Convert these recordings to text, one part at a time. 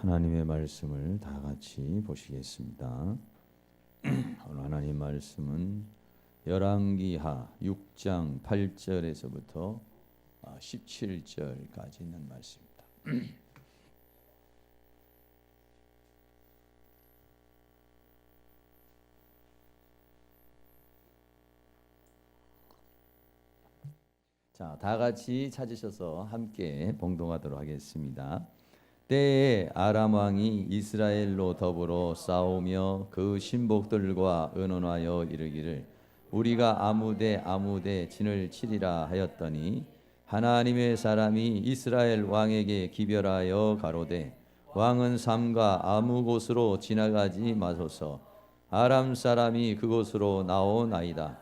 하나님의 말씀을 다 같이 보시겠습니다. 오늘 하나님 말씀은 열왕기하 6장 8절에서부터 17절까지 있는 말씀입니다. 자, 다 같이 찾으셔서 함께 봉독하도록 하겠습니다. 때에 아람 왕이 이스라엘로 더불어 싸우며 그 신복들과 의논하여 이르기를 우리가 아무데 진을 치리라 하였더니 하나님의 사람이 이스라엘 왕에게 기별하여 가로되 왕은 삼가 아무 곳으로 지나가지 마소서. 아람 사람이 그곳으로 나오나이다.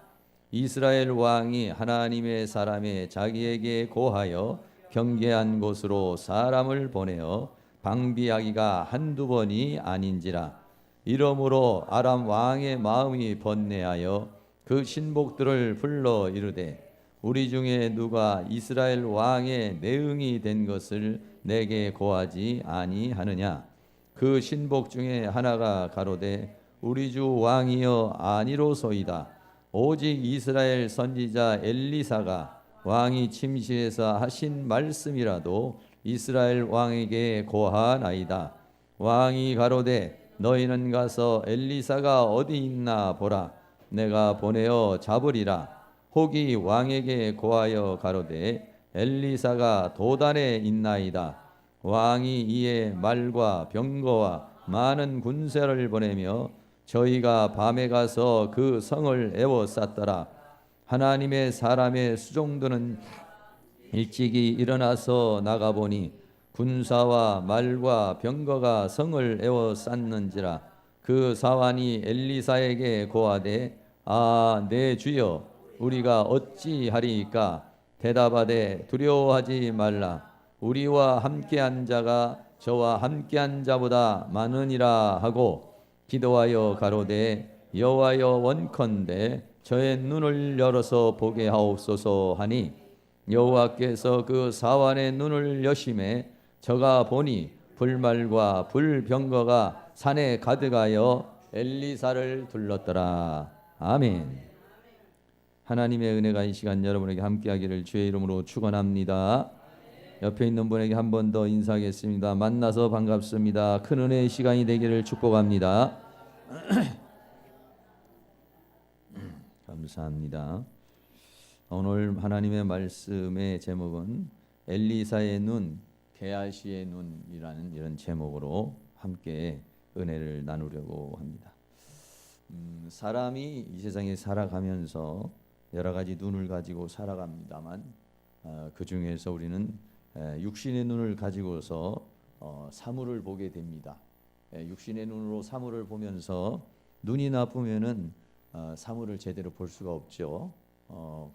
이스라엘 왕이 하나님의 사람의 자기에게 고하여 경계한 곳으로 사람을 보내어 방비하기가 한두 번이 아닌지라. 이러므로 아람 왕의 마음이 번뇌하여 그 신복들을 불러 이르되 우리 중에 누가 이스라엘 왕의 내응이 된 것을 내게 고하지 아니하느냐. 그 신복 중에 하나가 가로되 우리 주 왕이여 아니로소이다. 오직 이스라엘 선지자 엘리사가 왕이 침실에서 하신 말씀이라도 이스라엘 왕에게 고하나이다. 왕이 가로되 너희는 가서 엘리사가 어디 있나 보라. 내가 보내어 잡으리라. 혹이 왕에게 고하여 가로되 엘리사가 도단에 있나이다. 왕이 이에 말과 병거와 많은 군사를 보내며 저희가 밤에 가서 그 성을 에워쌌더라. 하나님의 사람의 수종들은 일찍이 일어나서 나가보니 군사와 말과 병거가 성을 에워쌌는지라. 그 사환이 엘리사에게 고하되 내 주여 우리가 어찌하리이까. 대답하되 두려워하지 말라. 우리와 함께한 자가 저와 함께한 자보다 많으니라 하고 기도하여 가로되 여호와여 원컨대 저의 눈을 열어서 보게 하옵소서 하니 여호와께서 그 사환의 눈을 여심해 저가 보니 불말과 불병거가 산에 가득하여 엘리사를 둘렀더라. 아멘. 하나님의 은혜가 이 시간 여러분에게 함께하기를 주의 이름으로 축원합니다. 옆에 있는 분에게 한 번 더 인사하겠습니다. 만나서 반갑습니다. 큰 은혜의 시간이 되기를 축복합니다. 감사합니다. 오늘 하나님의 말씀의 제목은 엘리사의 눈, 게하시의 눈이라는 이런 제목으로 함께 은혜를 나누려고 합니다. 사람이 이 세상에 살아가면서 여러 가지 눈을 가지고 살아갑니다만 그 중에서 우리는 육신의 눈을 가지고서 사물을 보게 됩니다. 육신의 눈으로 사물을 보면서 눈이 나쁘면은 사물을 제대로 볼 수가 없죠.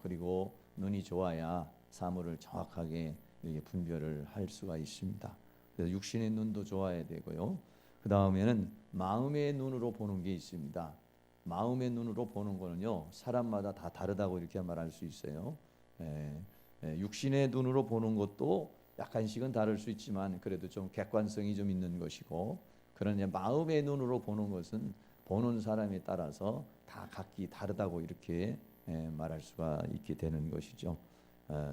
그리고 눈이 좋아야 사물을 정확하게 이렇게 분별을 할 수가 있습니다. 그래서 육신의 눈도 좋아야 되고요. 그 다음에는 마음의 눈으로 보는 게 있습니다. 마음의 눈으로 보는 거는요, 사람마다 다 다르다고 이렇게 말할 수 있어요. 육신의 눈으로 보는 것도 약간씩은 다를 수 있지만 그래도 좀 객관성이 좀 있는 것이고, 그러나 마음의 눈으로 보는 것은 보는 사람에 따라서 다 각기 다르다고 이렇게 말할 수가 있게 되는 것이죠.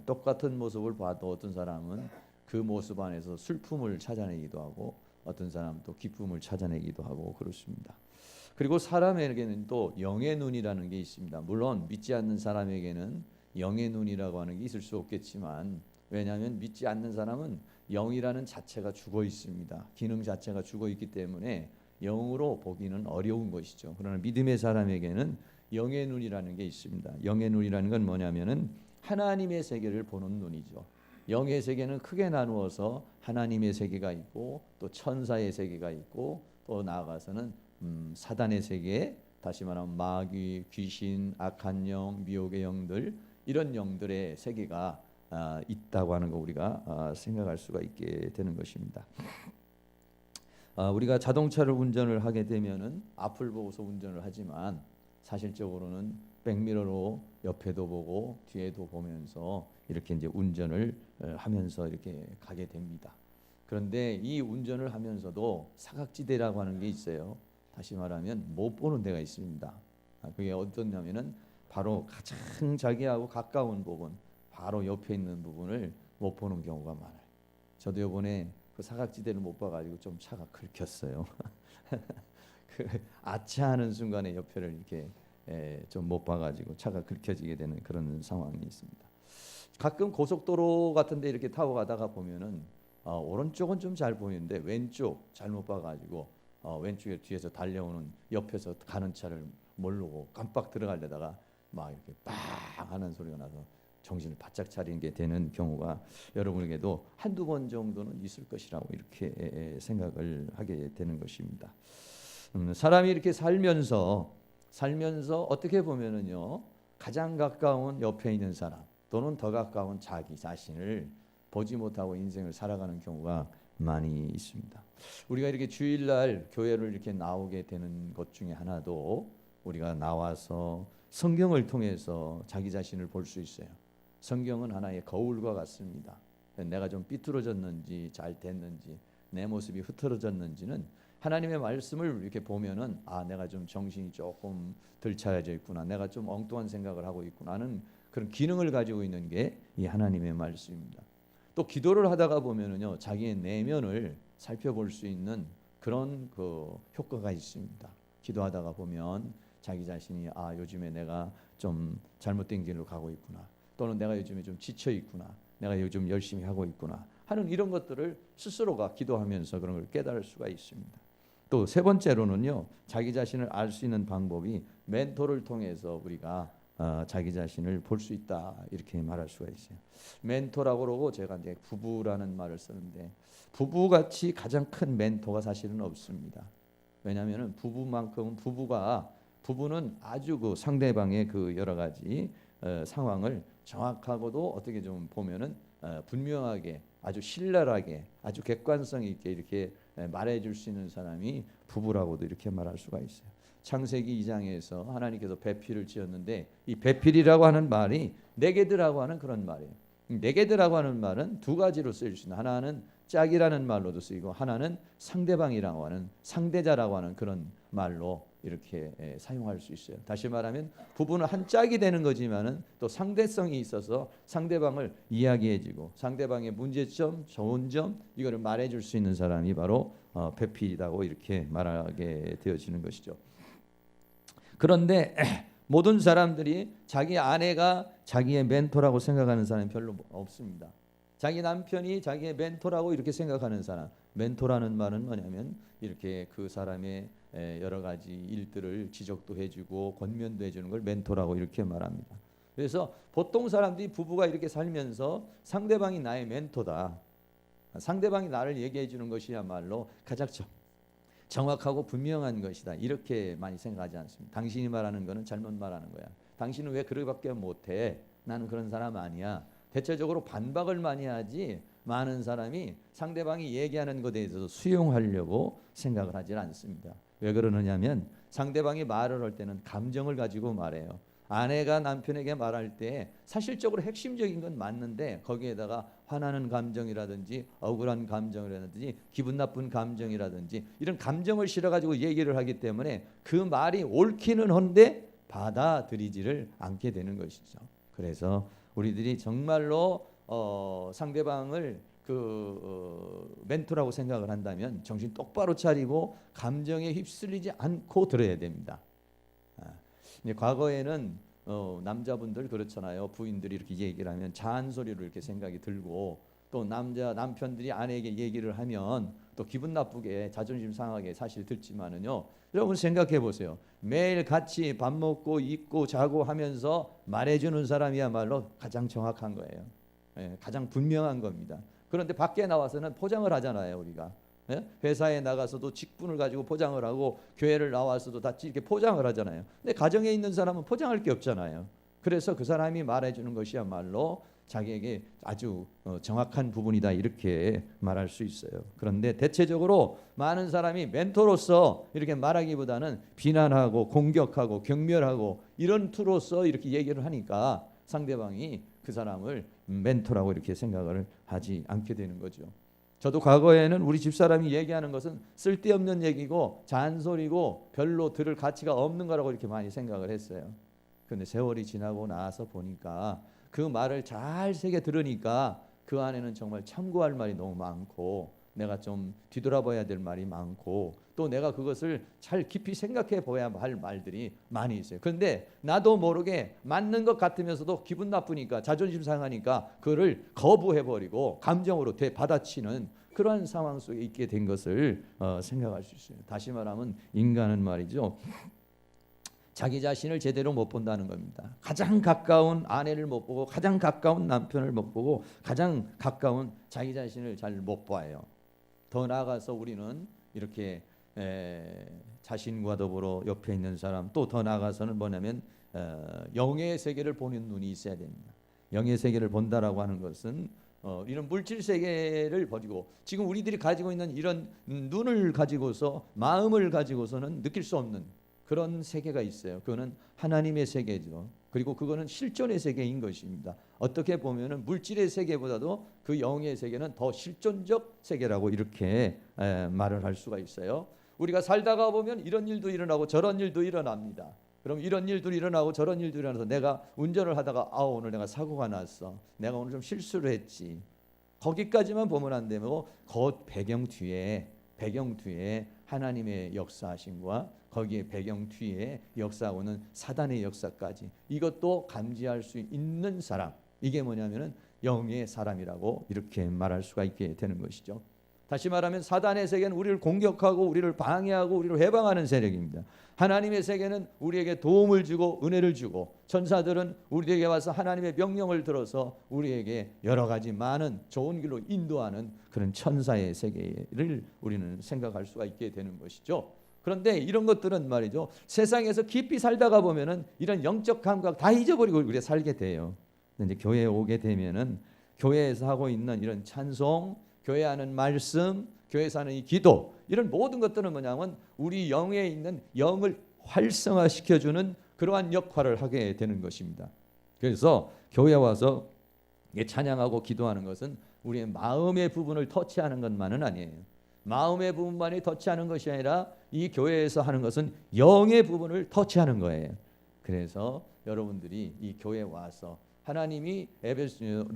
똑같은 모습을 봐도 어떤 사람은 그 모습 안에서 슬픔을 찾아내기도 하고 어떤 사람은 또 기쁨을 찾아내기도 하고 그렇습니다. 그리고 사람에게는 또 영의 눈이라는 게 있습니다. 물론 믿지 않는 사람에게는 영의 눈이라고 하는 게 있을 수 없겠지만, 왜냐하면 믿지 않는 사람은 영이라는 자체가 죽어 있습니다. 기능 자체가 죽어 있기 때문에 영으로 보기는 어려운 것이죠. 그러나 믿음의 사람에게는 영의 눈이라는 게 있습니다. 영의 눈이라는 건 뭐냐면은 하나님의 세계를 보는 눈이죠. 영의 세계는 크게 나누어서 하나님의 세계가 있고 또 천사의 세계가 있고 또 나아가서는 사단의 세계, 다시 말하면 마귀, 귀신, 악한 영, 미혹의 영들, 이런 영들의 세계가 있다고 하는 거 우리가 생각할 수가 있게 되는 것입니다. 우리가 자동차를 운전을 하게 되면은 앞을 보고서 운전을 하지만 사실적으로는 백미러로 옆에도 보고 뒤에도 보면서 이렇게 이제 운전을 하면서 이렇게 가게 됩니다. 그런데 이 운전을 하면서도 사각지대라고 하는 게 있어요. 다시 말하면 못 보는 데가 있습니다. 그게 어떠냐면은 바로 가장 자기하고 가까운 부분, 바로 옆에 있는 부분을 못 보는 경우가 많아요. 저도 이번에 그 사각지대를 못 봐가지고 좀 차가 긁혔어요. 그 아차하는 순간에 옆에를 이렇게 좀 못 봐가지고 차가 긁혀지게 되는 그런 상황이 있습니다. 가끔 고속도로 같은데 이렇게 타고 가다가 보면은 오른쪽은 좀 잘 보이는데 왼쪽 잘못 봐가지고 왼쪽에 뒤에서 달려오는 옆에서 가는 차를 모르고 깜빡 들어가려다가 막 이렇게 빵 하는 소리가 나서 정신을 바짝 차리게 되는 경우가 여러분에게도 한두 번 정도는 있을 것이라고 이렇게 생각을 하게 되는 것입니다. 사람이 이렇게 살면서 어떻게 보면은요, 가장 가까운 옆에 있는 사람 또는 더 가까운 자기 자신을 보지 못하고 인생을 살아가는 경우가 많이 있습니다. 우리가 이렇게 주일날 교회를 이렇게 나오게 되는 것 중에 하나도 우리가 나와서 성경을 통해서 자기 자신을 볼 수 있어요. 성경은 하나의 거울과 같습니다. 내가 좀 삐뚤어졌는지 잘 됐는지 내 모습이 흐트러졌는지는 하나님의 말씀을 이렇게 보면은 내가 좀 정신이 조금 덜 차려져 있구나, 내가 좀 엉뚱한 생각을 하고 있구나 하는 그런 기능을 가지고 있는 게 이 하나님의 말씀입니다. 또 기도를 하다가 보면은요, 자기의 내면을 살펴볼 수 있는 그런 그 효과가 있습니다. 기도하다가 보면 자기 자신이 요즘에 내가 좀 잘못된 길로 가고 있구나, 또는 내가 요즘에 좀 지쳐 있구나, 내가 요즘 열심히 하고 있구나 하는 이런 것들을 스스로가 기도하면서 그런 걸 깨달을 수가 있습니다. 또 세 번째로는요, 자기 자신을 알 수 있는 방법이 멘토를 통해서 우리가 자기 자신을 볼 수 있다 이렇게 말할 수가 있어요. 멘토라고 그러고 제가 이제 부부라는 말을 쓰는데 부부같이 가장 큰 멘토가 사실은 없습니다. 왜냐하면 부부는 아주 그 상대방의 그 여러 가지 상황을 정확하고도 어떻게 좀 보면은 분명하게 아주 신랄하게 아주 객관성 있게 이렇게 말해줄 수 있는 사람이 부부라고도 이렇게 말할 수가 있어요. 창세기 2장에서 하나님께서 배필을 지었는데 이 배필이라고 하는 말이 네게드라고 하는 그런 말이에요. 네게드라고 하는 말은 두 가지로 쓰일 수 있는, 하나는 짝이라는 말로도 쓰이고 하나는 상대방이라고 하는 상대자라고 하는 그런 말로 이렇게 사용할 수 있어요. 다시 말하면 부부는 한 짝이 되는 거지만은 또 상대성이 있어서 상대방을 이야기해주고 상대방의 문제점, 좋은 점 이거를 말해줄 수 있는 사람이 바로 배필이라고 이렇게 말하게 되어지는 것이죠. 그런데 모든 사람들이 자기 아내가 자기의 멘토라고 생각하는 사람이 별로 없습니다. 자기 남편이 자기의 멘토라고 이렇게 생각하는 사람, 멘토라는 말은 뭐냐면 이렇게 그 사람의 여러 가지 일들을 지적도 해주고 권면도 해주는 걸 멘토라고 이렇게 말합니다. 그래서 보통 사람들이 부부가 이렇게 살면서 상대방이 나의 멘토다, 상대방이 나를 얘기해 주는 것이야말로 가장 정확하고 분명한 것이다 이렇게 많이 생각하지 않습니다. 당신이 말하는 거는 잘못 말하는 거야, 당신은 왜 그렇게밖에 못해, 나는 그런 사람 아니야. 대체적으로 반박을 많이 하지 많은 사람이 상대방이 얘기하는 것에 대해서 수용하려고 생각을 하지 않습니다. 왜 그러느냐면 상대방이 말을 할 때는 감정을 가지고 말해요. 아내가 남편에게 말할 때 사실적으로 핵심적인 건 맞는데 거기에다가 화나는 감정이라든지 억울한 감정이라든지 기분 나쁜 감정이라든지 이런 감정을 실어가지고 얘기를 하기 때문에 그 말이 옳기는 한데 받아들이지를 않게 되는 것이죠. 그래서 우리들이 정말로 상대방을 멘토라고 생각을 한다면 정신 똑바로 차리고 감정에 휩쓸리지 않고 들어야 됩니다. 과거에는 남자분들 그렇잖아요. 부인들이 이렇게 얘기를 하면 잔소리로 이렇게 생각이 들고 또 남편들이 아내에게 얘기를 하면 또 기분 나쁘게 자존심 상하게 사실 듣지만은요, 여러분 생각해 보세요. 매일 같이 밥 먹고 입고 자고 하면서 말해주는 사람이야말로 가장 정확한 거예요. 가장 분명한 겁니다. 그런데 밖에 나와서는 포장을 하잖아요. 우리가 회사에 나가서도 직분을 가지고 포장을 하고 교회를 나와서도 다 이렇게 포장을 하잖아요. 근데 가정에 있는 사람은 포장할 게 없잖아요. 그래서 그 사람이 말해주는 것이야말로 자기에게 아주 정확한 부분이다 이렇게 말할 수 있어요. 그런데 대체적으로 많은 사람이 멘토로서 이렇게 말하기보다는 비난하고 공격하고 경멸하고 이런 투로서 이렇게 얘기를 하니까 상대방이 그 사람을 멘토라고 이렇게 생각을 하지 않게 되는 거죠. 저도 과거에는 우리 집사람이 얘기하는 것은 쓸데없는 얘기고 잔소리고 별로 들을 가치가 없는 거라고 이렇게 많이 생각을 했어요. 그런데 세월이 지나고 나서 보니까 그 말을 잘 새겨 들으니까 그 안에는 정말 참고할 말이 너무 많고, 내가 좀 뒤돌아봐야 될 말이 많고, 또 내가 그것을 잘 깊이 생각해 봐야 할 말들이 많이 있어요. 그런데 나도 모르게 맞는 것 같으면서도 기분 나쁘니까, 자존심 상하니까 그거를 거부해버리고 감정으로 되받아치는 그러한 상황 속에 있게 된 것을 생각할 수 있어요. 다시 말하면 인간은 말이죠, 자기 자신을 제대로 못 본다는 겁니다. 가장 가까운 아내를 못 보고, 가장 가까운 남편을 못 보고, 가장 가까운 자기 자신을 잘 못 봐요. 더 나아가서 우리는 이렇게 자신과 더불어 옆에 있는 사람, 또 더 나아가서는 뭐냐면 영의 세계를 보는 눈이 있어야 됩니다. 영의 세계를 본다라고 하는 것은 이런 물질 세계를 버리고, 지금 우리들이 가지고 있는 이런 눈을 가지고서, 마음을 가지고서는 느낄 수 없는 그런 세계가 있어요. 그거는 하나님의 세계죠. 그리고 그거는 실존의 세계인 것입니다. 어떻게 보면은 물질의 세계보다도 그 영의 세계는 더 실존적 세계라고 이렇게 말을 할 수가 있어요. 우리가 살다가 보면 이런 일도 일어나고 저런 일도 일어납니다. 그럼 이런 일도 일어나고 저런 일도 일어나서 내가 운전을 하다가 오늘 내가 사고가 났어, 내가 오늘 좀 실수를 했지, 거기까지만 보면 안 되고, 그 배경 뒤에 하나님의 역사하심과 거기에 배경 뒤에 역사하고는 사단의 역사까지, 이것도 감지할 수 있는 사람, 이게 뭐냐면은 영의 사람이라고 이렇게 말할 수가 있게 되는 것이죠. 다시 말하면 사단의 세계는 우리를 공격하고 우리를 방해하고 우리를 해방하는 세력입니다. 하나님의 세계는 우리에게 도움을 주고 은혜를 주고, 천사들은 우리에게 와서 하나님의 명령을 들어서 우리에게 여러 가지 많은 좋은 길로 인도하는 그런 천사의 세계를 우리는 생각할 수가 있게 되는 것이죠. 그런데 이런 것들은 말이죠, 세상에서 깊이 살다가 보면은 이런 영적 감각 다 잊어버리고 우리가 살게 돼요. 근데 이제 교회에 오게 되면은 교회에서 하고 있는 이런 찬송, 교회 하는 말씀, 교회에서 하는 이 기도, 이런 모든 것들은 뭐냐면 우리 영에 있는 영을 활성화시켜주는 그러한 역할을 하게 되는 것입니다. 그래서 교회에 와서 찬양하고 기도하는 것은 우리의 마음의 부분을 터치하는 것만은 아니에요. 마음의 부분만이 터치하는 것이 아니라 이 교회에서 하는 것은 영의 부분을 터치하는 거예요. 그래서 여러분들이 이 교회에 와서 하나님이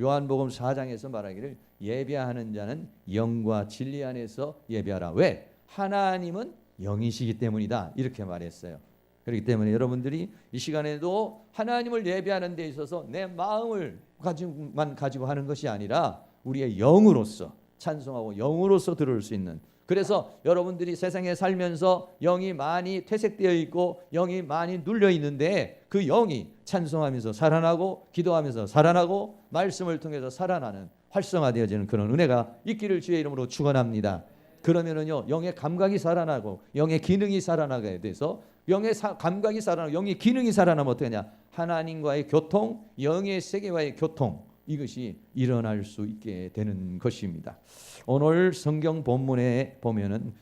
요한복음 4장에서 말하기를 예배하는 자는 영과 진리 안에서 예배하라. 왜? 하나님은 영이시기 때문이다, 이렇게 말했어요. 그렇기 때문에 여러분들이 이 시간에도 하나님을 예배하는 데 있어서 내 마음을 가지고 하는 것이 아니라 우리의 영으로서 찬송하고 영으로서 들을 수 있는, 그래서 여러분들이 세상에 살면서 영이 많이 퇴색되어 있고 영이 많이 눌려 있는데 그 영이 찬송하면서 살아나고 기도하면서 살아나고 말씀을 통해서 살아나는, 활성화되어지는 그런 은혜가 있기를 주의 이름으로 축원합니다. 그러면은요, 영의 감각이 살아나고 영의 기능이 살아나게 돼서, 영의 감각이 살아나고 영의 기능이 살아나면 어떻게 하냐, 하나님과의 교통, 영의 세계와의 교통, 이것이 일어날 수 있게 되는 것입니다. 오늘 성경 본문에 보면은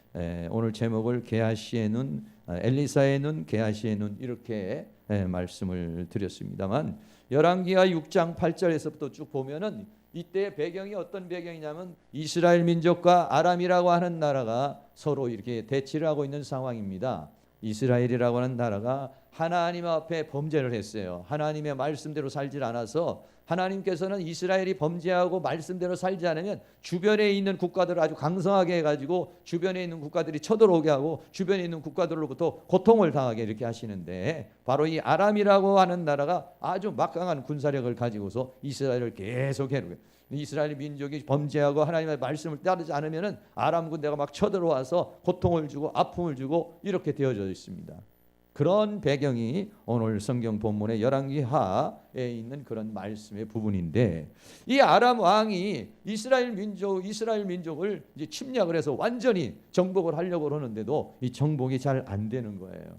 오늘 제목을 게하시의 눈, 엘리사의 눈, 게하시의 눈, 이렇게 말씀을 드렸습니다만, 열왕기하 6장 8절에서부터 쭉 보면은 이때 배경이 어떤 배경이냐면 이스라엘 민족과 아람이라고 하는 나라가 서로 이렇게 대치를 하고 있는 상황입니다. 이스라엘이라고 하는 나라가 하나님 앞에 범죄를 했어요. 하나님의 말씀대로 살지 않아서, 하나님께서는 이스라엘이 범죄하고 말씀대로 살지 않으면 주변에 있는 국가들을 아주 강성하게 해가지고 주변에 있는 국가들이 쳐들어오게 하고 주변에 있는 국가들로부터 고통을 당하게 이렇게 하시는데, 바로 이 아람이라고 하는 나라가 아주 막강한 군사력을 가지고서 이스라엘을 계속 해로워요. 이스라엘 민족이 범죄하고 하나님의 말씀을 따르지 않으면은 아람 군대가 막 쳐들어와서 고통을 주고 아픔을 주고 이렇게 되어져 있습니다. 그런 배경이 오늘 성경 본문의 열왕기하에 있는 그런 말씀의 부분인데, 이 아람 왕이 이스라엘 민족을 이제 침략을 해서 완전히 정복을 하려고 하는데도 이 정복이 잘 안 되는 거예요.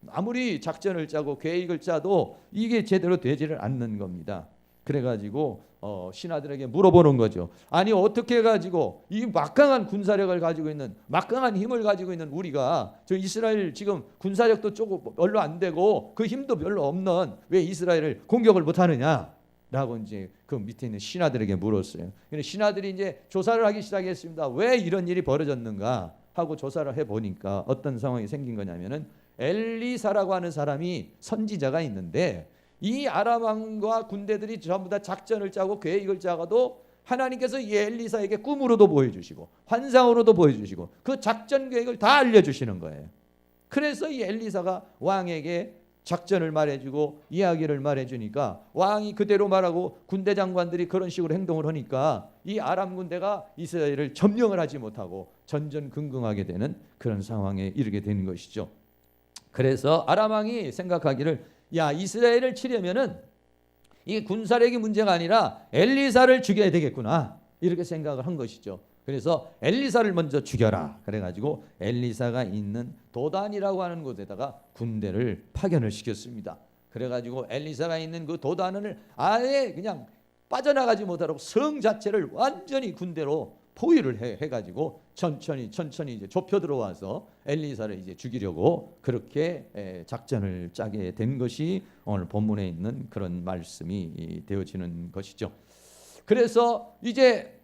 아무리 작전을 짜고 계획을 짜도 이게 제대로 되지를 않는 겁니다. 그래가지고 신하들에게 물어보는 거죠. 아니 어떻게 해가지고 이 막강한 군사력을 가지고 있는, 막강한 힘을 가지고 있는 우리가 저 이스라엘 지금 군사력도 조금 별로 안 되고 그 힘도 별로 없는 왜 이스라엘을 공격을 못하느냐, 라고 이제 그 밑에 있는 신하들에게 물었어요. 근데 신하들이 이제 조사를 하기 시작했습니다. 왜 이런 일이 벌어졌는가 하고 조사를 해보니까 어떤 상황이 생긴 거냐면은 엘리사라고 하는 사람이 선지자가 있는데 이 아람 왕과 군대들이 전부 다 작전을 짜고 계획을 짜가도 하나님께서 이 엘리사에게 꿈으로도 보여주시고 환상으로도 보여주시고 그 작전 계획을 다 알려주시는 거예요. 그래서 이 엘리사가 왕에게 작전을 말해주고 이야기를 말해주니까 왕이 그대로 말하고 군대 장관들이 그런 식으로 행동을 하니까 이 아람 군대가 이스라엘을 점령을 하지 못하고 전전긍긍하게 되는 그런 상황에 이르게 되는 것이죠. 그래서 아람 왕이 생각하기를 야, 이스라엘을 치려면은 이게 군사력이 문제가 아니라 엘리사를 죽여야 되겠구나 이렇게 생각을 한 것이죠. 그래서 엘리사를 먼저 죽여라 그래가지고 엘리사가 있는 도단이라고 하는 곳에다가 군대를 파견을 시켰습니다. 그래가지고 엘리사가 있는 그 도단을 아예 그냥 빠져나가지 못하도록 성 자체를 완전히 군대로 포위를 해가지고 천천히 이제 좁혀 들어와서 엘리사를 이제 죽이려고 그렇게 작전을 짜게 된 것이 오늘 본문에 있는 그런 말씀이 되어지는 것이죠. 그래서 이제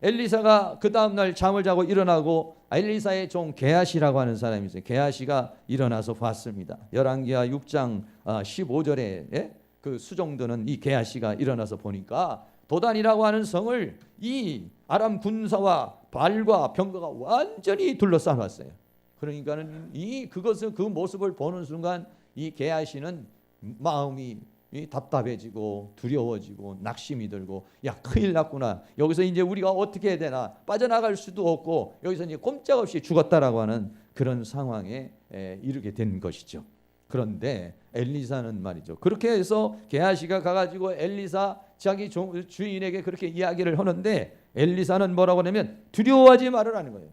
엘리사가 그 다음날 잠을 자고 일어나고 엘리사의 종 게하시라고 하는 사람이 있어요. 게하시가 일어나서 봤습니다. 열왕기하 6장 15절에 그 수종드는 이 게하시가 일어나서 보니까 도단이라고 하는 성을 이 아람 군사와 발과 병거가 완전히 둘러싸았어요. 그러니까는 그것을 그 모습을 보는 순간 이 게하시는 마음이 답답해지고 두려워지고 낙심이 들고 야, 큰일 났구나. 여기서 이제 우리가 어떻게 해야 되나. 빠져나갈 수도 없고 여기서 이제 꼼짝없이 죽었다라고 하는 그런 상황에 이르게 된 것이죠. 그런데 엘리사는 말이죠. 그렇게 해서 게하시가 가가지고 엘리사 자기 주인에게 그렇게 이야기를 하는데 엘리사는 뭐라고 하냐면 두려워하지 말으라는 거예요.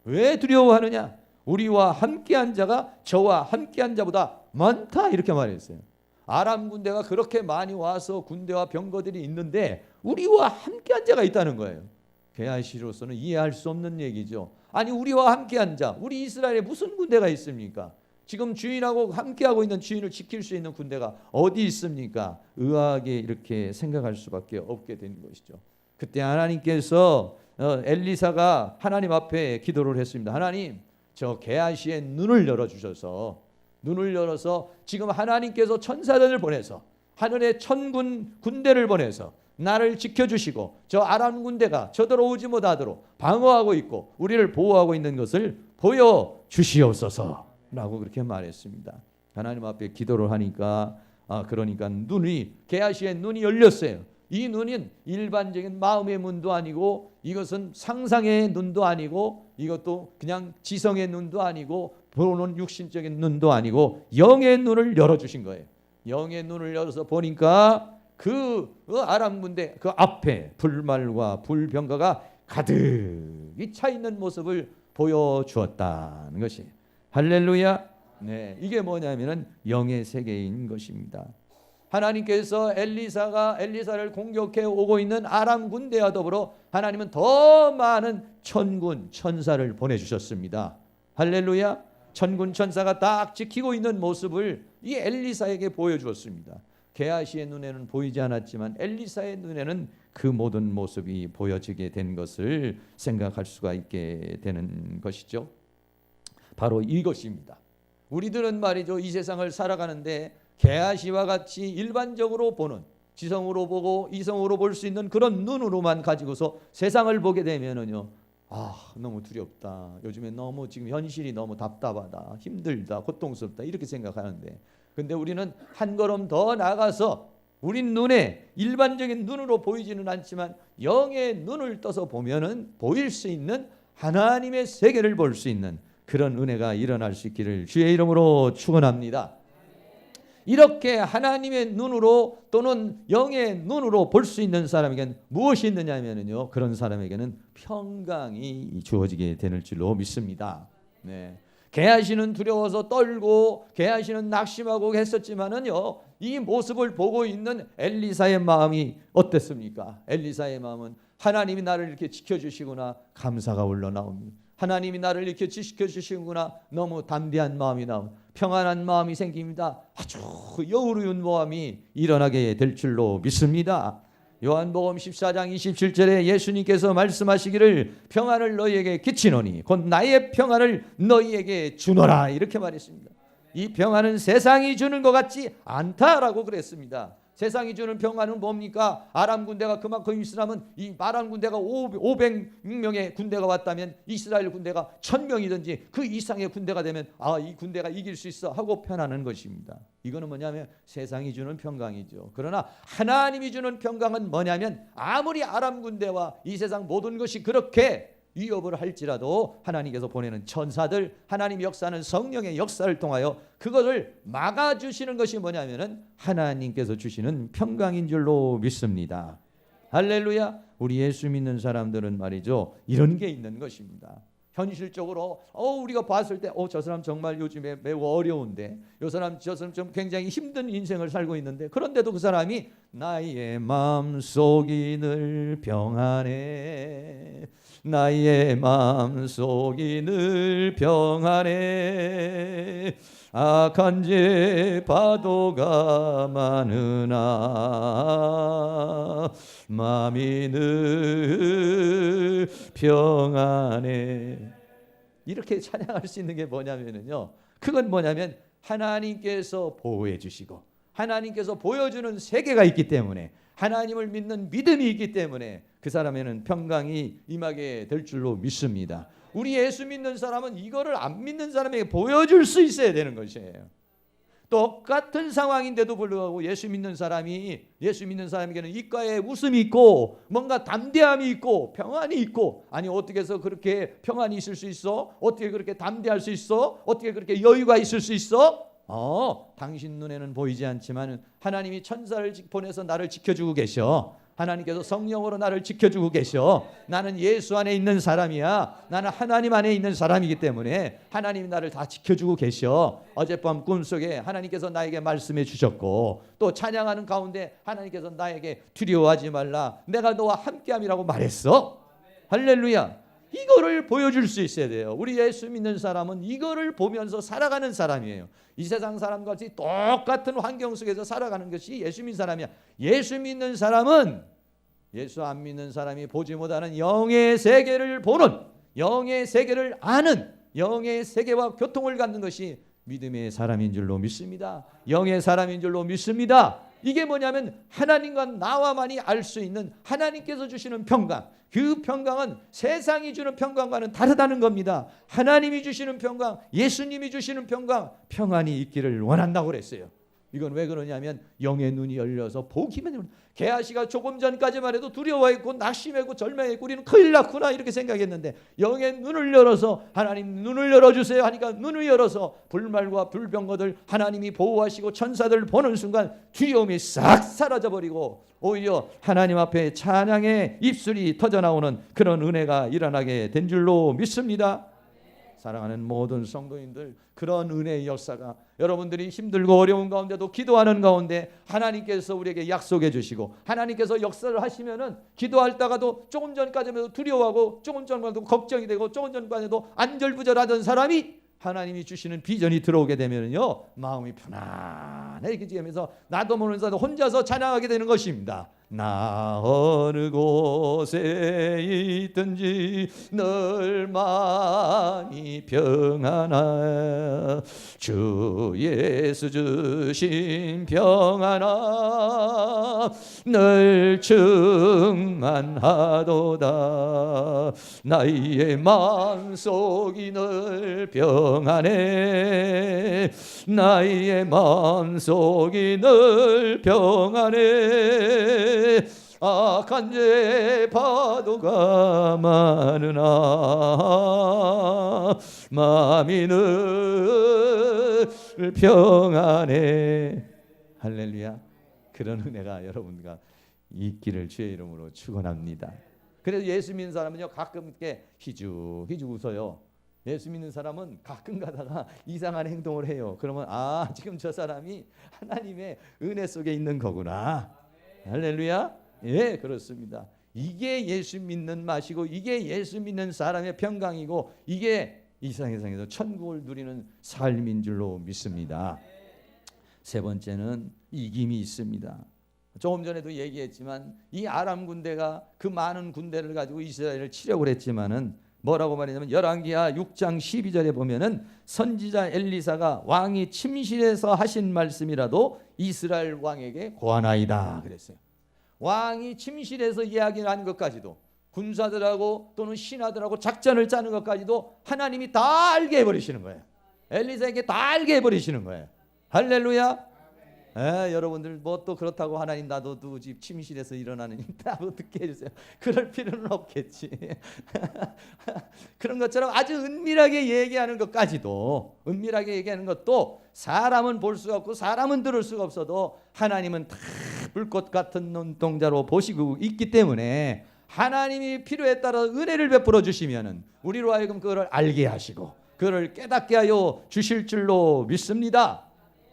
왜 두려워하느냐? 우리와 함께한 자가 저와 함께한 자보다 많다 이렇게 말했어요. 아람 군대가 그렇게 많이 와서 군대와 병거들이 있는데 우리와 함께한 자가 있다는 거예요. 게하시로서는 이해할 수 없는 얘기죠. 아니 우리와 함께한 자, 우리 이스라엘에 무슨 군대가 있습니까? 지금 주인하고 함께하고 있는 주인을 지킬 수 있는 군대가 어디 있습니까? 의아하게 이렇게 생각할 수밖에 없게 된 것이죠. 그때 하나님께서 엘리사가 하나님 앞에 기도를 했습니다. 하나님, 저 게하시의 눈을 열어주셔서 지금 하나님께서 천사들을 보내서 하늘의 천군 군대를 보내서 나를 지켜주시고 저 아람 군대가 쳐들어오지 못하도록 방어하고 있고 우리를 보호하고 있는 것을 보여주시옵소서 라고 그렇게 말했습니다. 하나님 앞에 기도를 하니까 그러니까 게하시의 눈이 열렸어요. 이 눈은 일반적인 마음의 눈도 아니고 이것은 상상의 눈도 아니고 이것도 그냥 지성의 눈도 아니고 보는 육신적인 눈도 아니고 영의 눈을 열어주신 거예요. 영의 눈을 열어서 보니까 그 아람 군대 그 앞에 불말과 불병거가 가득히 차 있는 모습을 보여주었다는 것이 할렐루야. 네, 이게 뭐냐면은 영의 세계인 것입니다. 하나님께서 엘리사를 공격해 오고 있는 아람 군대와 더불어 하나님은 더 많은 천군 천사를 보내주셨습니다. 할렐루야. 천군 천사가 딱 지키고 있는 모습을 이 엘리사에게 보여주었습니다. 게하시의 눈에는 보이지 않았지만 엘리사의 눈에는 그 모든 모습이 보여지게 된 것을 생각할 수가 있게 되는 것이죠. 바로 이것입니다. 우리들은 말이죠, 이 세상을 살아가는데 게하시와 같이 일반적으로 보는, 지성으로 보고 이성으로 볼 수 있는 그런 눈으로만 가지고서 세상을 보게 되면은요, 너무 두렵다. 요즘에 너무 지금 현실이 너무 답답하다, 힘들다, 고통스럽다 이렇게 생각하는데, 근데 우리는 한 걸음 더 나가서 우린 눈에 일반적인 눈으로 보이지는 않지만 영의 눈을 떠서 보면은 보일 수 있는 하나님의 세계를 볼 수 있는 그런 은혜가 일어날 수 있기를 주의 이름으로 축원합니다. 이렇게 하나님의 눈으로 또는 영의 눈으로 볼 수 있는 사람에게는 무엇이 있느냐면요, 그런 사람에게는 평강이 주어지게 되는 줄로 믿습니다. 네. 게하시는 두려워서 떨고 게하시는 낙심하고 했었지만은요, 이 모습을 보고 있는 엘리사의 마음이 어땠습니까? 엘리사의 마음은 하나님이 나를 이렇게 지켜주시구나, 감사가 올라나옵니다. 하나님이 나를 이렇게 지켜주시는구나. 너무 담대한 마음이 나오고 평안한 마음이 생깁니다. 아주 여유로운 마음이 일어나게 될 줄로 믿습니다. 요한복음 14장 27절에 예수님께서 말씀하시기를 평안을 너희에게 끼치노니 곧 나의 평안을 너희에게 주노라 이렇게 말했습니다. 이 평안은 세상이 주는 것 같지 않다라고 그랬습니다. 세상이 주는 평안은 뭡니까? 아람 군대가 그만큼 있으라면 이 아람 군대가 500명의 군대가 왔다면 이스라엘 군대가 1000명이든지 그 이상의 군대가 되면 이 군대가 이길 수 있어 하고 편안한 것입니다. 이거는 뭐냐면 세상이 주는 평강이죠. 그러나 하나님이 주는 평강은 뭐냐면 아무리 아람 군대와 이 세상 모든 것이 그렇게 위협을 할지라도 하나님께서 보내는 천사들, 하나님 역사는 성령의 역사를 통하여 그것을 막아주시는 것이 뭐냐면은 하나님께서 주시는 평강인 줄로 믿습니다. 할렐루야. 우리 예수 믿는 사람들은 말이죠, 이런 게 있는 것입니다. 현실적으로 우리가 봤을 때 저 사람 정말 요즘에 매우 어려운데 저 사람 좀 굉장히 힘든 인생을 살고 있는데 그런데도 그 사람이 나의 마음속이 늘 평안해 나의 마음속이 늘 평안해 악한 죄 파도가 많으나 마음이 늘 평안해. 이렇게 찬양할 수 있는 게 뭐냐면요, 그건 뭐냐면 하나님께서 보호해 주시고 하나님께서 보여주는 세계가 있기 때문에 하나님을 믿는 믿음이 있기 때문에 그 사람에는 평강이 임하게 될 줄로 믿습니다. 우리 예수 믿는 사람은 이거를 안 믿는 사람에게 보여줄 수 있어야 되는 것이에요. 똑같은 상황인데도 불구하고 예수 믿는 사람에게는 입가에 웃음이 있고 뭔가 담대함이 있고 평안이 있고, 아니 어떻게 해서 그렇게 평안이 있을 수 있어? 어떻게 그렇게 담대할 수 있어? 어떻게 그렇게 여유가 있을 수 있어? 당신 눈에는 보이지 않지만 하나님이 천사를 보내서 나를 지켜주고 계셔. 하나님께서 성령으로 나를 지켜주고 계셔. 나는 예수 안에 있는 사람이야. 나는 하나님 안에 있는 사람이기 때문에 하나님이 나를 다 지켜주고 계셔. 어젯밤 꿈속에 하나님께서 나에게 말씀해 주셨고 또 찬양하는 가운데 하나님께서 나에게 두려워하지 말라, 내가 너와 함께함이라고 말했어. 할렐루야. 이거를 보여줄 수 있어야 돼요. 우리 예수 믿는 사람은 이거를 보면서 살아가는 사람이에요. 이 세상 사람과 같이 똑같은 환경 속에서 살아가는 것이 예수 믿는 사람이야. 예수 믿는 사람은 예수 안 믿는 사람이 보지 못하는 영의 세계를 보는, 영의 세계를 아는, 영의 세계와 교통을 갖는 것이 믿음의 사람인 줄로 믿습니다. 영의 사람인 줄로 믿습니다. 이게 뭐냐면 하나님과 나와만이 알 수 있는 하나님께서 주시는 평강, 그 평강은 세상이 주는 평강과는 다르다는 겁니다. 하나님이 주시는 평강, 예수님이 주시는 평강, 평안이 있기를 원한다고 그랬어요. 이건 왜 그러냐면 영의 눈이 열려서 보기만, 게하시가 조금 전까지만 해도 두려워했고 낙심했고 절망했고 우리는 큰일 났구나 이렇게 생각했는데 영의 눈을 열어서 하나님 눈을 열어주세요 하니까 눈을 열어서 불말과 불병거들 하나님이 보호하시고 천사들 보는 순간 두려움이 싹 사라져버리고 오히려 하나님 앞에 찬양의 입술이 터져나오는 그런 은혜가 일어나게 된 줄로 믿습니다. 사랑하는 모든 성도님들, 그런 은혜의 역사가 여러분들이 힘들고 어려운 가운데도 기도하는 가운데 하나님께서 우리에게 약속해 주시고 하나님께서 역사를 하시면은 기도할 때가도 조금 전까지만 해도 두려워하고 조금 전까지도 걱정이 되고 조금 전까지만 해도 안절부절하던 사람이 하나님이 주시는 비전이 들어오게 되면요 마음이 편안해지게 하면서 나도 모르는 사람 혼자서 찬양하게 되는 것입니다. 나 어느 곳에 있든지 늘 마음이 평안하 주 예수 주신 평안하 늘 충만하도다 나의 마음속이 늘 평안해 나의 마음속이 늘 평안해 악한 죄 파도가 많으나 마음이 늘 평안해. 할렐루야. 그런 은혜가 여러분과 있기를 주의 이름으로 축원합니다. 그래서 예수 믿는 사람은요 가끔 이렇게 희죽희죽 웃어요. 예수 믿는 사람은 가끔 가다가 이상한 행동을 해요. 그러면 지금 저 사람이 하나님의 은혜 속에 있는 거구나. 할렐루야. 예, 그렇습니다. 이게 예수 믿는 맛이고 이게 예수 믿는 사람의 평강이고 이게 이 세상에서 천국을 누리는 삶인 줄로 믿습니다. 세 번째는 이김이 있습니다. 조금 전에도 얘기했지만 이 아람 군대가 그 많은 군대를 가지고 이스라엘을 치려고 했지만은 뭐라고 말했냐면 열왕기하 6장 12절에 보면은 선지자 엘리사가 왕이 침실에서 하신 말씀이라도 이스라엘 왕에게 고하나이다 그랬어요. 왕이 침실에서 이야기한 것까지도 군사들하고 또는 신하들하고 작전을 짜는 것까지도 하나님이 다 알게 해버리시는 거예요. 엘리사에게 다 알게 해버리시는 거예요. 할렐루야. 여러분들 뭐 또 그렇다고 하나님 나도 집 침실에서 일어나는 나도 듣게 해주세요. 그럴 필요는 없겠지. 그런 것처럼 아주 은밀하게 얘기하는 것까지도 은밀하게 얘기하는 것도 사람은 볼 수가 없고 사람은 들을 수가 없어도 하나님은 다 불꽃 같은 눈동자로 보시고 있기 때문에 하나님이 필요에 따라 은혜를 베풀어 주시면은 우리로 하여금 그걸 알게 하시고 그걸 깨닫게 하여 주실 줄로 믿습니다.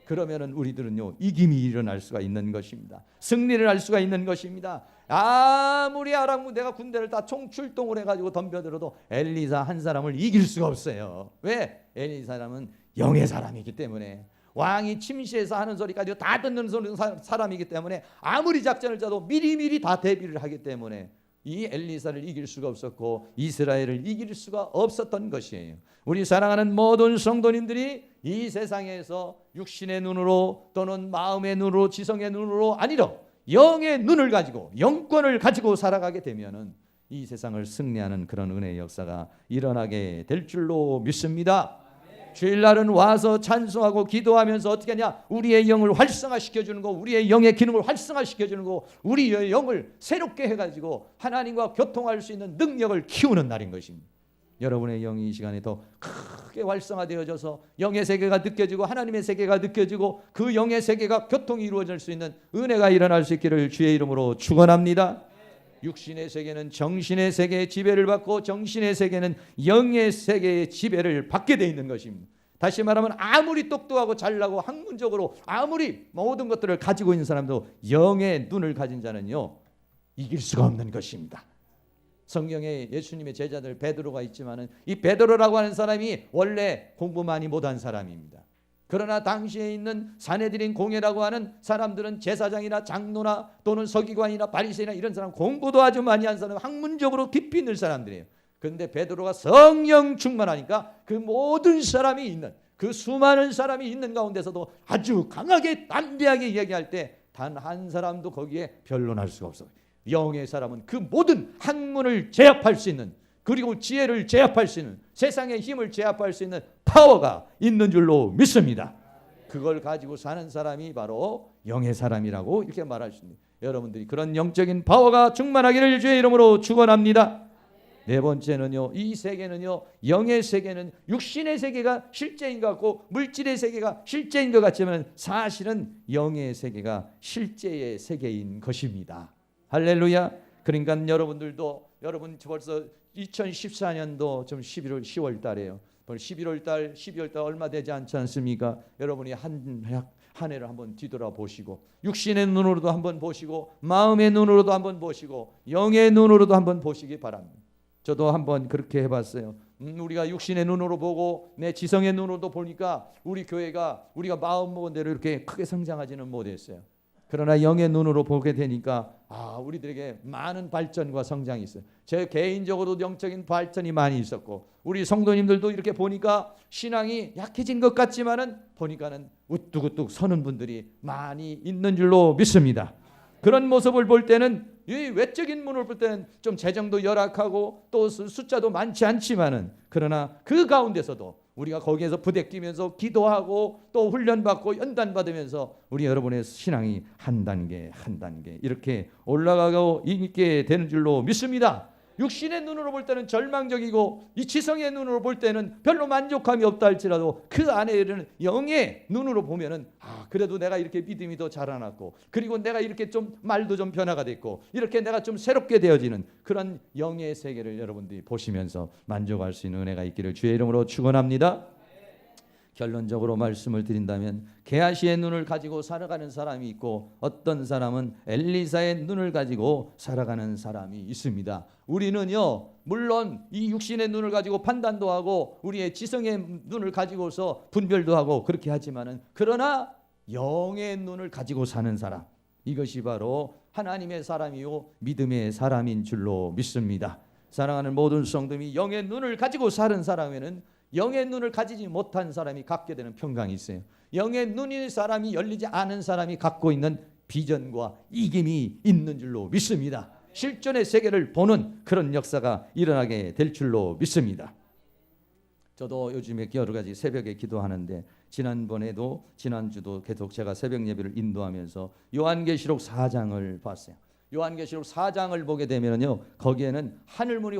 그러면은 우리들은요 이김이 일어날 수가 있는 것입니다. 승리를 할 수가 있는 것입니다. 아무리 아람 군대가 군대를 다 총출동을 해가지고 덤벼들어도 엘리사 한 사람을 이길 수가 없어요. 왜? 엘리사람은 영의 사람이기 때문에 왕이 침실에서 하는 소리까지 다 듣는 사람이기 때문에 아무리 작전을 짜도 미리미리 다 대비를 하기 때문에 이 엘리사를 이길 수가 없었고 이스라엘을 이길 수가 없었던 것이에요. 우리 사랑하는 모든 성도님들이 이 세상에서 육신의 눈으로 또는 마음의 눈으로 지성의 눈으로 아니라 영의 눈을 가지고 영권을 가지고 살아가게 되면은 이 세상을 승리하는 그런 은혜의 역사가 일어나게 될 줄로 믿습니다. 주일날은 와서 찬송하고 기도하면서 어떻게 하냐? 우리의 영을 활성화시켜주는 거, 우리의 영의 기능을 활성화시켜주는 거, 우리의 영을 새롭게 해가지고 하나님과 교통할 수 있는 능력을 키우는 날인 것입니다. 여러분의 영이 이 시간에 더 크게 활성화되어져서 영의 세계가 느껴지고 하나님의 세계가 느껴지고 그 영의 세계가 교통이 이루어질 수 있는 은혜가 일어날 수 있기를 주의 이름으로 축원합니다. 육신의 세계는 정신의 세계의 지배를 받고 정신의 세계는 영의 세계의 지배를 받게 돼 있는 것입니다. 다시 말하면 아무리 똑똑하고 잘나고 학문적으로 아무리 모든 것들을 가지고 있는 사람도 영의 눈을 가진 자는요 이길 수가 없는 것입니다. 성경에 예수님의 제자들 베드로가 있지만은 이 베드로라고 하는 사람이 원래 공부 많이 못한 사람입니다. 그러나 당시에 있는 사내들인 공회라고 하는 사람들은 제사장이나 장로나 또는 서기관이나 바리새인이나 이런 사람 공부도 아주 많이 한 사람 학문적으로 깊이 있는 사람들이에요. 그런데 베드로가 성령 충만하니까 그 모든 사람이 있는 그 수많은 사람이 있는 가운데서도 아주 강하게 담대하게 얘기할 때 단 한 사람도 거기에 변론할 수가 없어요. 영의 사람은 그 모든 학문을 제압할 수 있는 그리고 지혜를 제압할 수 있는 세상의 힘을 제압할 수 있는 파워가 있는 줄로 믿습니다. 그걸 가지고 사는 사람이 바로 영의 사람이라고 이렇게 말할 수 있습니다. 여러분들이 그런 영적인 파워가 충만하기를 주의 이름으로 축원합니다. 네 번째는요, 이 세계는요, 영의 세계는 육신의 세계가 실제인 것 같고 물질의 세계가 실제인 것 같지만 사실은 영의 세계가 실제의 세계인 것입니다. 할렐루야. 그러니까 여러분들도 여러분 벌써 2014년도 좀 11월 10월 달이에요. 11월 달 12월 달 얼마 되지 않지 않습니까? 여러분이 한 해를 한번 뒤돌아보시고 육신의 눈으로도 한번 보시고 마음의 눈으로도 한번 보시고 영의 눈으로도 한번 보시기 바랍니다. 저도 한번 그렇게 해봤어요. 우리가 육신의 눈으로 보고 내 지성의 눈으로도 보니까 우리 교회가 우리가 마음 먹은 대로 이렇게 크게 성장하지는 못했어요. 그러나 영의 눈으로 보게 되니까 우리들에게 많은 발전과 성장이 있어요. 제 개인적으로도 영적인 발전이 많이 있었고 우리 성도님들도 이렇게 보니까 신앙이 약해진 것 같지만은 보니까는 우뚝우뚝 서는 분들이 많이 있는 줄로 믿습니다. 그런 모습을 볼 때는 이 외적인 문을 볼 때는 좀 재정도 열악하고 또 숫자도 많지 않지만은 그러나 그 가운데서도 우리가 거기에서 부대끼면서 기도하고 또 훈련받고 연단받으면서 우리 여러분의 신앙이 한 단계 한 단계 이렇게 올라가고 있게 되는 줄로 믿습니다. 육신의 눈으로 볼 때는 절망적이고 이 지성의 눈으로 볼 때는 별로 만족감이 없다 할지라도 그 안에 이르는 영의 눈으로 보면은 그래도 내가 이렇게 믿음이 더 자라났고 그리고 내가 이렇게 좀 말도 좀 변화가 됐고 이렇게 내가 좀 새롭게 되어지는 그런 영의 세계를 여러분들이 보시면서 만족할 수 있는 은혜가 있기를 주의 이름으로 축원합니다. 결론적으로 말씀을 드린다면 게하시의 눈을 가지고 살아가는 사람이 있고 어떤 사람은 엘리사의 눈을 가지고 살아가는 사람이 있습니다. 우리는요, 물론 이 육신의 눈을 가지고 판단도 하고 우리의 지성의 눈을 가지고서 분별도 하고 그렇게 하지만은, 그러나 영의 눈을 가지고 사는 사람, 이것이 바로 하나님의 사람이요 믿음의 사람인 줄로 믿습니다. 사랑하는 모든 성도님이 영의 눈을 가지고 사는 사람에는 영의 눈을 가지지 못한 사람이 갖게 되는 평강이 있어요. 영의 눈이 사람이 열리지 않은 사람이 갖고 있는 비전과 이김이 있는 줄로 믿습니다. 실존의 세계를 보는 그런 역사가 일어나게 될 줄로 믿습니다. 저도 요즘에 여러 가지 새벽에 기도하는데, 지난주도 계속 제가 새벽 예배를 인도하면서 요한계시록 4장을 봤어요. 요한계시록 4장을 보게 되면요, 거기에는 하늘문이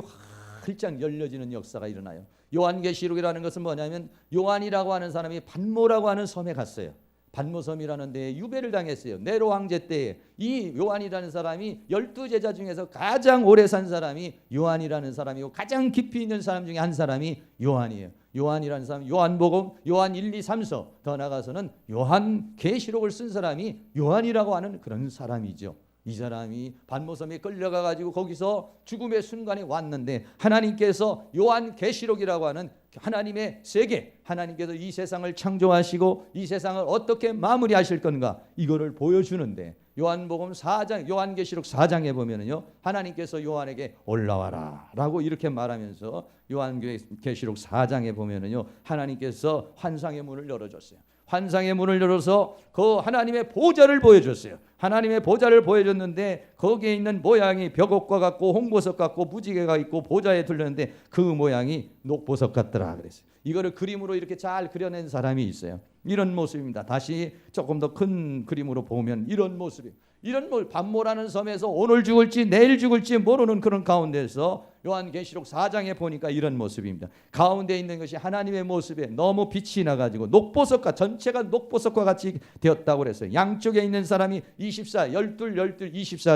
활짝 열려지는 역사가 일어나요. 요한계시록이라는 것은 뭐냐면, 요한이라고 하는 사람이 반모라고 하는 섬에 갔어요. 반모섬이라는 데에 유배를 당했어요. 네로 황제 때에 이 요한이라는 사람이 12제자 중에서 가장 오래 산 사람이 요한이라는 사람이고, 가장 깊이 있는 사람 중에 한 사람이 요한이에요. 요한이라는 사람, 요한복음, 요한 1, 2, 3서, 더 나아가서는 요한계시록을 쓴 사람이 요한이라고 하는 그런 사람이죠. 이 사람이 반모섬에 끌려가 가지고 거기서 죽음의 순간에 왔는데, 하나님께서 요한계시록이라고 하는 하나님의 세계, 하나님께서 이 세상을 창조하시고 이 세상을 어떻게 마무리하실 건가, 이거를 보여주는데, 요한복음 4장, 요한계시록 4장에 보면은요, 하나님께서 요한에게 올라와라 라고 이렇게 말하면서, 요한계시록 4장에 보면은요, 하나님께서 환상의 문을 열어줬어요. 환상의 문을 열어서 그 하나님의 보좌를 보여줬어요. 하나님의 보좌를 보여줬는데, 거기에 있는 모양이 벽옥과 같고 홍보석 같고 무지개가 있고 보좌에 둘렸는데 그 모양이 녹보석 같더라 그랬어요. 이거를 그림으로 이렇게 잘 그려낸 사람이 있어요. 이런 모습입니다. 다시 조금 더 큰 그림으로 보면 이런 모습이에요. 이런 반모라는 섬에서 오늘 죽을지 내일 죽을지 모르는 그런 가운데서 요한계시록 4장에 보니까 이런 모습입니다. 가운데 있는 것이 하나님의 모습에 너무 빛이 나가지고 녹보석과, 전체가 녹보석과 같이 되었다고 그랬어요. 양쪽에 있는 사람이 24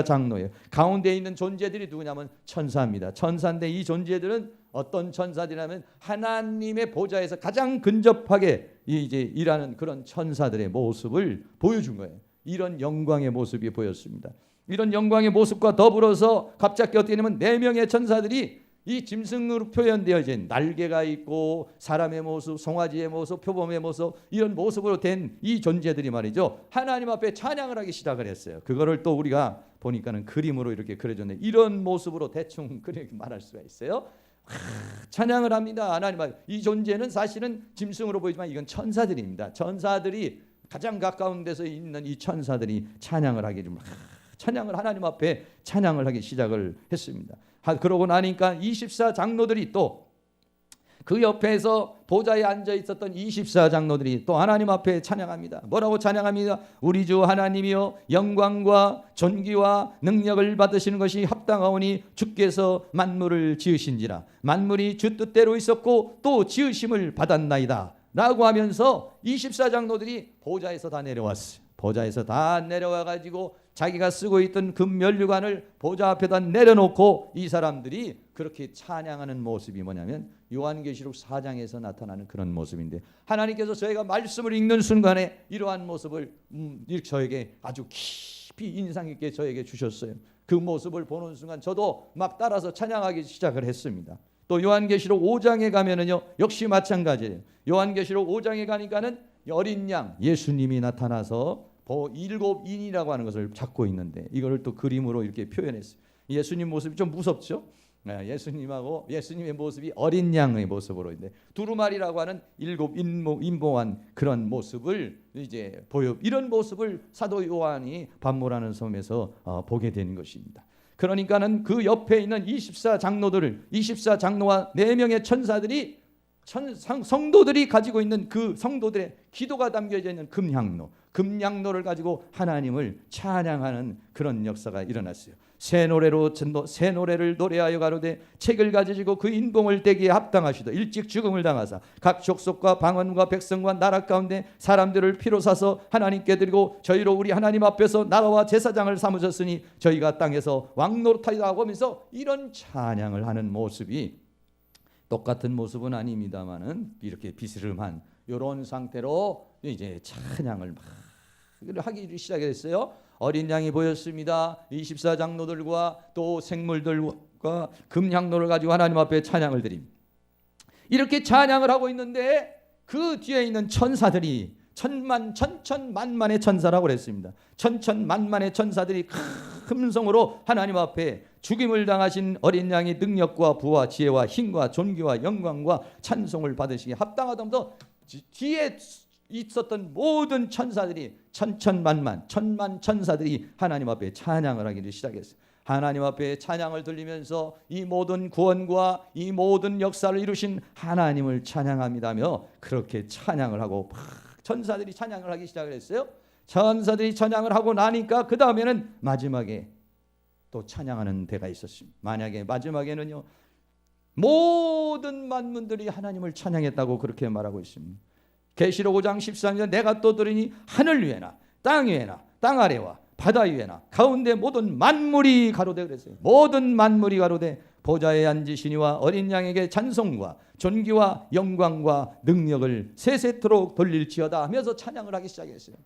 장로예요. 가운데 있는 존재들이 누구냐면 천사입니다. 천사인데 이 존재들은 어떤 천사들이냐면 하나님의 보좌에서 가장 근접하게 이제 일하는 그런 천사들의 모습을 보여준 거예요. 이런 영광의 모습이 보였습니다. 이런 영광의 모습과 더불어서 갑자기 어떻게 되냐면 4명의 천사들이 이 짐승으로 표현되어진 날개가 있고 사람의 모습, 송아지의 모습, 표범의 모습, 이런 모습으로 된 이 존재들이 말이죠, 하나님 앞에 찬양을 하기 시작을 했어요. 그거를 또 우리가 보니까는 그림으로 이렇게 그려졌네. 이런 모습으로 대충 그렇게 말할 수가 있어요. 찬양을 합니다. 하나님 앞에. 이 존재는 사실은 짐승으로 보이지만 이건 천사들입니다. 천사들이 가장 가까운 데서 있는 이 천사들이 찬양을 하게 좀 찬양을 하나님 앞에 찬양을 하기 시작을 했습니다. 그러고 나니까 24 장로들이 또 그 옆에서 보좌에 앉아 있었던 24 장로들이 또 하나님 앞에 찬양합니다. 뭐라고 찬양합니다? 우리 주 하나님이여, 영광과 존귀와 능력을 받으시는 것이 합당하오니 주께서 만물을 지으신지라. 만물이 주 뜻대로 있었고 또 지으심을 받았나이다 라고 하면서 24 장로들이 보좌에서 다 내려왔어요. 보좌에서 다 내려와 가지고 자기가 쓰고 있던 금면류관을 보좌 앞에다 내려놓고 이 사람들이 그렇게 찬양하는 모습이 뭐냐면 요한계시록 4장에서 나타나는 그런 모습인데, 하나님께서 저희가 말씀을 읽는 순간에 이러한 모습을 저에게 아주 깊이 인상 깊게 저에게 주셨어요. 그 모습을 보는 순간 저도 막 따라서 찬양하기 시작을 했습니다. 또 요한계시록 5장에 가면은요, 역시 마찬가지예요. 요한계시록 5장에 가니까는 어린 양 예수님이 나타나서 7인이라고 하는 것을 잡고 있는데, 이거를 또 그림으로 이렇게 표현했어요. 예수님 모습이 좀 무섭죠? 예수님의 모습이 어린 양의 모습으로 있는데, 두루마리라고 하는 7 인봉한 그런 모습을 이제 이런 모습을 사도 요한이 반모라는 섬에서 보게 되는 것입니다. 그러니까는 그 옆에 있는 24 장로와 4명의 천사들이 성도들이 가지고 있는 그 성도들의 기도가 담겨져 있는 금향로를 가지고 하나님을 찬양하는 그런 역사가 일어났어요. 새 노래를 노래하여 가로되 책을 가지시고 그 인봉을 떼기에 합당하시다. 일찍 죽음을 당하사 각 족속과 방언과 백성과 나라 가운데 사람들을 피로 사서 하나님께 드리고 저희로 우리 하나님 앞에서 나라와 제사장을 삼으셨으니 저희가 땅에서 왕노릇하리라 하면서 이런 찬양을 하는 모습이 똑같은 모습은 아닙니다만은 이렇게 비스름한 이런 상태로 이제 찬양을 막 하기 시작했어요. 어린 양이 보였습니다. 24장로들과 또 생물들과 금향로를 가지고 하나님 앞에 찬양을 드립니다. 이렇게 찬양을 하고 있는데 그 뒤에 있는 천사들이 천천만만의 천사라고 그랬습니다. 천천만만의 천사들이 큰 음성으로 하나님 앞에 죽임을 당하신 어린 양의 능력과 부와 지혜와 힘과 존귀와 영광과 찬송을 받으시기에 합당하다면서 뒤에 있었던 모든 천사들이 천천만만 천만 천사들이 하나님 앞에 찬양을 하기를 시작했어요. 하나님 앞에 찬양을 들리면서 이 모든 구원과 이 모든 역사를 이루신 하나님을 찬양합니다며 그렇게 찬양을 하고 천사들이 찬양을 하기 시작을 했어요. 천사들이 찬양을 하고 나니까 그 다음에는 마지막에 또 찬양하는 때가 있었습니다. 만약에 마지막에는요 모든 만문들이 하나님을 찬양했다고 그렇게 말하고 있습니다. 계시록 5장 13절 내가 또 들으니 하늘 위에나 땅 위에나 땅 아래와 바다 위에나 가운데 모든 만물이 가로되 그랬어요. 모든 만물이 가로되 보좌에 앉으시니와 어린 양에게 찬송과 존귀와 영광과 능력을 세세토록 돌릴지어다 하면서 찬양을 하기 시작했어요.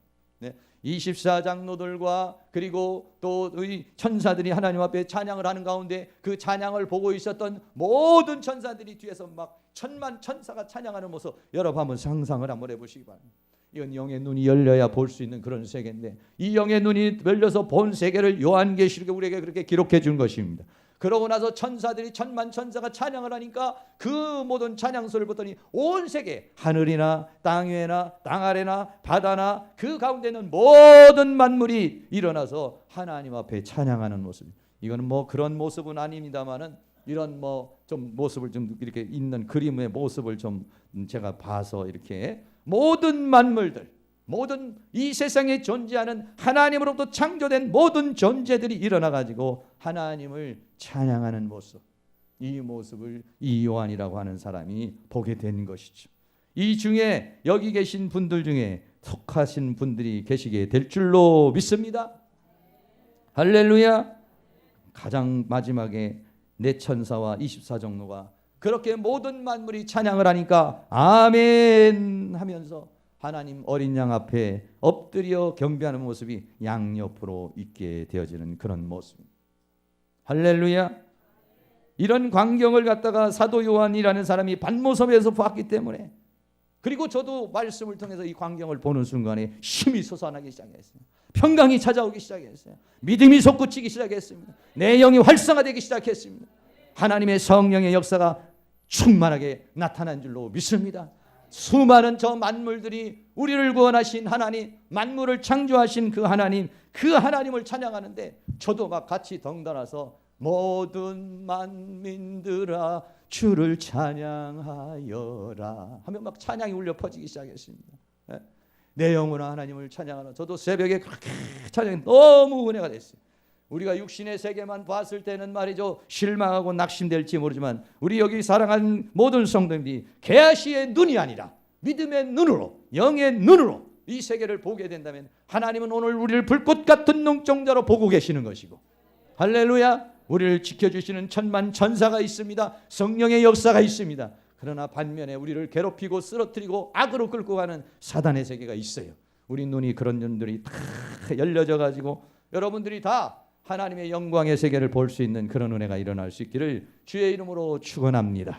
24장로들과 그리고 또 천사들이 하나님 앞에 찬양을 하는 가운데 그 찬양을 보고 있었던 모든 천사들이 뒤에서 막 천만 천사가 찬양하는 모습 여러분 한번 상상을 한번 해보시기 바랍니다. 이건 영의 눈이 열려야 볼 수 있는 그런 세계인데 이 영의 눈이 열려서 본 세계를 요한계시록에 우리에게 그렇게 기록해 준 것입니다. 그러고 나서 천사들이 천만 천사가 찬양을 하니까 그 모든 찬양소를 보더니 온 세계 하늘이나 땅 위에나 땅 아래나 바다나 그 가운데는 모든 만물이 일어나서 하나님 앞에 찬양하는 모습. 이거는 뭐 그런 모습은 아닙니다만은 이런 뭐 좀 모습을 좀 이렇게 있는 그림의 모습을 좀 제가 봐서 이렇게 모든 만물들 모든 이 세상에 존재하는 하나님으로부터 창조된 모든 존재들이 일어나 가지고 하나님을 찬양하는 모습, 이 모습을 이 요한이라고 하는 사람이 보게 된 것이죠. 이 중에 여기 계신 분들 중에 속하신 분들이 계시게 될 줄로 믿습니다. 할렐루야. 가장 마지막에 내 천사와 24장로가 그렇게 모든 만물이 찬양을 하니까 아멘 하면서 하나님 어린 양 앞에 엎드려 경배하는 모습이 양옆으로 있게 되어지는 그런 모습. 할렐루야. 이런 광경을 갖다가 사도 요한이라는 사람이 반모섬에서 봤기 때문에 그리고 저도 말씀을 통해서 이 광경을 보는 순간에 힘이 솟아나기 시작했어요. 평강이 찾아오기 시작했어요. 믿음이 솟구치기 시작했습니다. 내 영이 활성화되기 시작했습니다. 하나님의 성령의 역사가 충만하게 나타난 줄로 믿습니다. 수많은 저 만물들이 우리를 구원하신 하나님, 만물을 창조하신 그 하나님을 찬양하는데 저도 막 같이 덩달아서 모든 만민들아 주를 찬양하여라 하면 막 찬양이 울려 퍼지기 시작했습니다. 내 영혼아 하나님을 찬양하라. 저도 새벽에 그렇게 찬양이 너무 은혜가 됐어요. 우리가 육신의 세계만 봤을 때는 말이죠 실망하고 낙심될지 모르지만 우리 여기 사랑하는 모든 성도님들이 계시의 눈이 아니라 믿음의 눈으로 영의 눈으로 이 세계를 보게 된다면 하나님은 오늘 우리를 불꽃 같은 눈동자로 보고 계시는 것이고 할렐루야. 우리를 지켜주시는 천만 천사가 있습니다. 성령의 역사가 있습니다. 그러나 반면에 우리를 괴롭히고 쓰러뜨리고 악으로 끌고 가는 사단의 세계가 있어요. 우리 눈이 그런 눈들이 다 열려져 가지고 여러분들이 다 하나님의 영광의 세계를 볼 수 있는 그런 은혜가 일어날 수 있기를 주의 이름으로 축원합니다.